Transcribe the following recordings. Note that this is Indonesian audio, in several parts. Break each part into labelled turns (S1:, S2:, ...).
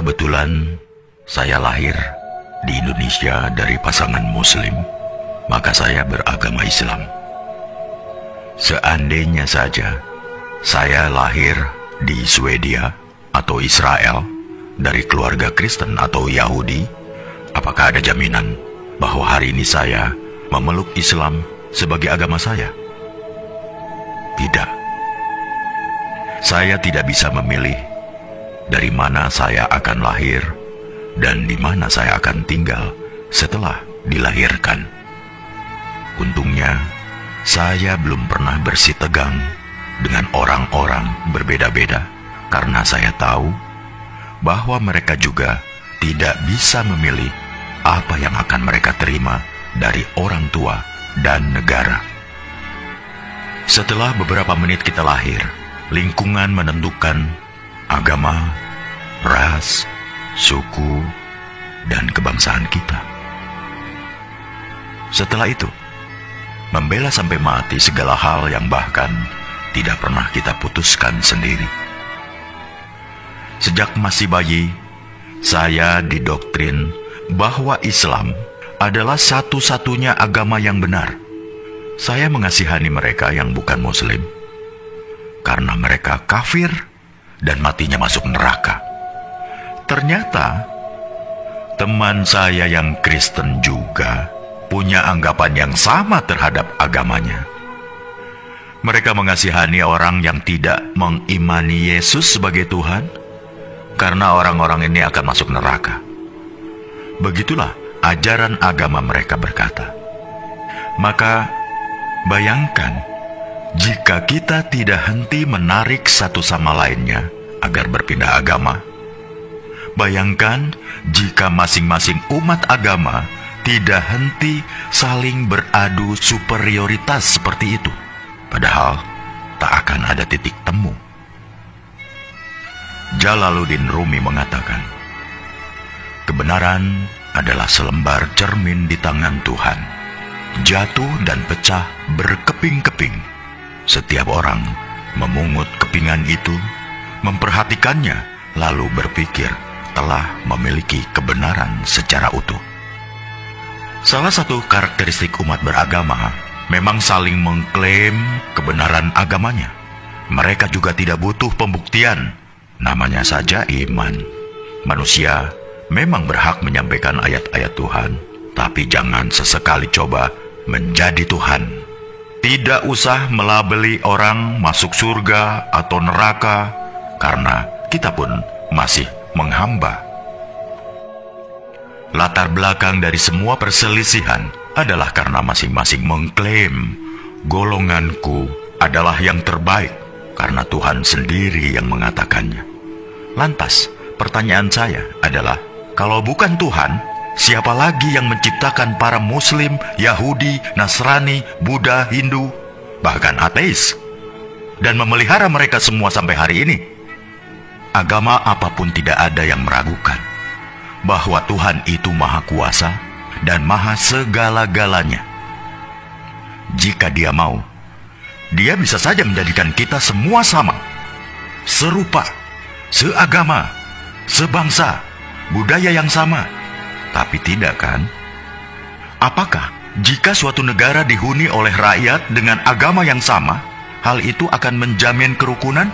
S1: Kebetulan saya lahir di Indonesia dari pasangan Muslim, maka saya beragama Islam. Seandainya saja saya lahir di Swedia atau Israel dari keluarga Kristen atau Yahudi, apakah ada jaminan bahwa hari ini saya memeluk Islam sebagai agama saya? Tidak. Saya tidak bisa memilih dari mana saya akan lahir dan di mana saya akan tinggal setelah dilahirkan. Untungnya, saya belum pernah bersitegang dengan orang-orang berbeda-beda karena saya tahu bahwa mereka juga tidak bisa memilih apa yang akan mereka terima dari orang tua dan negara. Setelah beberapa menit kita lahir, lingkungan menentukan agama, ras, suku, dan kebangsaan kita. Setelah itu, membela sampai mati segala hal yang bahkan tidak pernah kita putuskan sendiri. Sejak masih bayi, saya didoktrin bahwa Islam adalah satu-satunya agama yang benar. Saya mengasihani mereka yang bukan Muslim, karena mereka kafir dan matinya masuk neraka. Ternyata, teman saya yang Kristen juga punya anggapan yang sama terhadap agamanya. Mereka mengasihani orang yang tidak mengimani Yesus sebagai Tuhan, karena orang-orang ini akan masuk neraka. Begitulah ajaran agama mereka berkata. Maka, bayangkan, jika kita tidak henti menarik satu sama lainnya agar berpindah agama. Bayangkan jika masing-masing umat agama tidak henti saling beradu superioritas seperti itu. Padahal tak akan ada titik temu. Jalaluddin Rumi mengatakan, kebenaran adalah selembar cermin di tangan Tuhan. Jatuh dan pecah berkeping-keping. Setiap orang memungut kepingan itu, memperhatikannya, lalu berpikir telah memiliki kebenaran secara utuh. Salah satu karakteristik umat beragama memang saling mengklaim kebenaran agamanya. Mereka juga tidak butuh pembuktian, namanya saja iman. Manusia memang berhak menyampaikan ayat-ayat Tuhan, tapi jangan sesekali coba menjadi Tuhan. Tidak usah melabeli orang masuk surga atau neraka, karena kita pun masih menghamba. Latar belakang dari semua perselisihan adalah karena masing-masing mengklaim golonganku adalah yang terbaik, karena Tuhan sendiri yang mengatakannya. Lantas, pertanyaan saya adalah, kalau bukan Tuhan, siapa lagi yang menciptakan para Muslim, Yahudi, Nasrani, Buddha, Hindu, bahkan ateis, dan memelihara mereka semua sampai hari ini? Agama apapun tidak ada yang meragukan bahwa Tuhan itu Maha Kuasa dan Maha Segala-galanya. Jika Dia mau, Dia bisa saja menjadikan kita semua sama, serupa, seagama, sebangsa, budaya yang sama. Tapi tidak kan? Apakah jika suatu negara dihuni oleh rakyat dengan agama yang sama, hal itu akan menjamin kerukunan?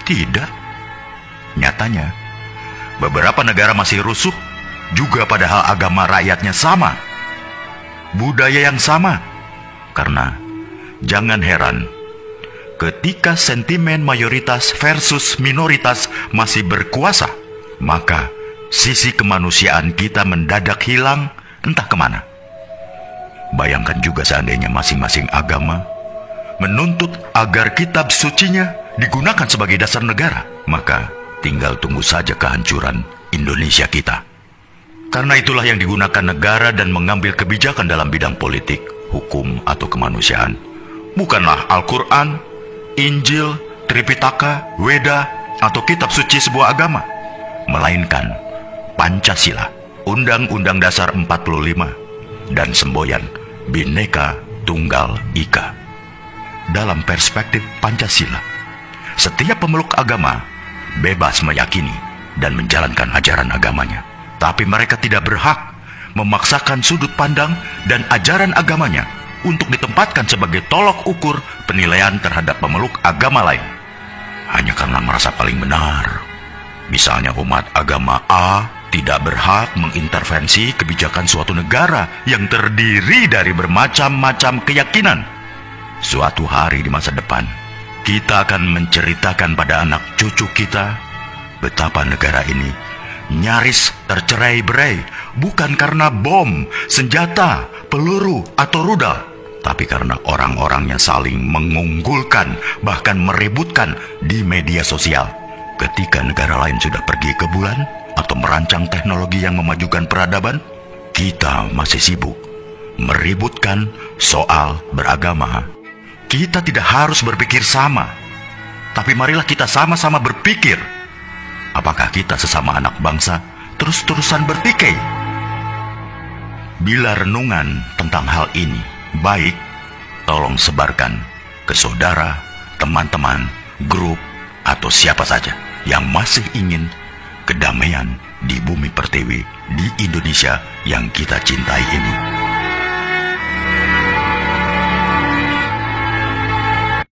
S1: Tidak. Nyatanya, beberapa negara masih rusuh juga padahal agama rakyatnya sama, budaya yang sama. Karena jangan heran, ketika sentimen mayoritas versus minoritas masih berkuasa, maka sisi kemanusiaan kita mendadak hilang entah kemana. Bayangkan juga seandainya masing-masing agama menuntut agar kitab sucinya digunakan sebagai dasar negara, maka tinggal tunggu saja kehancuran Indonesia kita. Karena itulah yang digunakan negara dan mengambil kebijakan dalam bidang politik, hukum, atau kemanusiaan. Bukanlah Al-Quran, Injil, Tripitaka, Weda, atau kitab suci sebuah agama, melainkan Pancasila, Undang-Undang Dasar 45, dan semboyan Bhinneka Tunggal Ika. Dalam perspektif Pancasila, setiap pemeluk agama bebas meyakini dan menjalankan ajaran agamanya. Tapi mereka tidak berhak memaksakan sudut pandang dan ajaran agamanya untuk ditempatkan sebagai tolok ukur penilaian terhadap pemeluk agama lain, hanya karena merasa paling benar. Misalnya umat agama A tidak berhak mengintervensi kebijakan suatu negara yang terdiri dari bermacam-macam keyakinan. Suatu hari di masa depan, kita akan menceritakan pada anak cucu kita betapa negara ini nyaris tercerai-berai bukan karena bom, senjata, peluru, atau rudal, tapi karena orang-orang yang saling mengunggulkan, bahkan meributkan di media sosial. Ketika negara lain sudah pergi ke bulan atau merancang teknologi yang memajukan peradaban, kita masih sibuk meributkan soal beragama. Kita tidak harus berpikir sama, tapi marilah kita sama-sama berpikir. Apakah kita sesama anak bangsa terus-terusan bertikai? Bila renungan tentang hal ini baik, tolong sebarkan ke saudara, teman-teman, grup, atau siapa saja yang masih ingin kedamaian di bumi pertiwi di Indonesia yang kita cintai ini.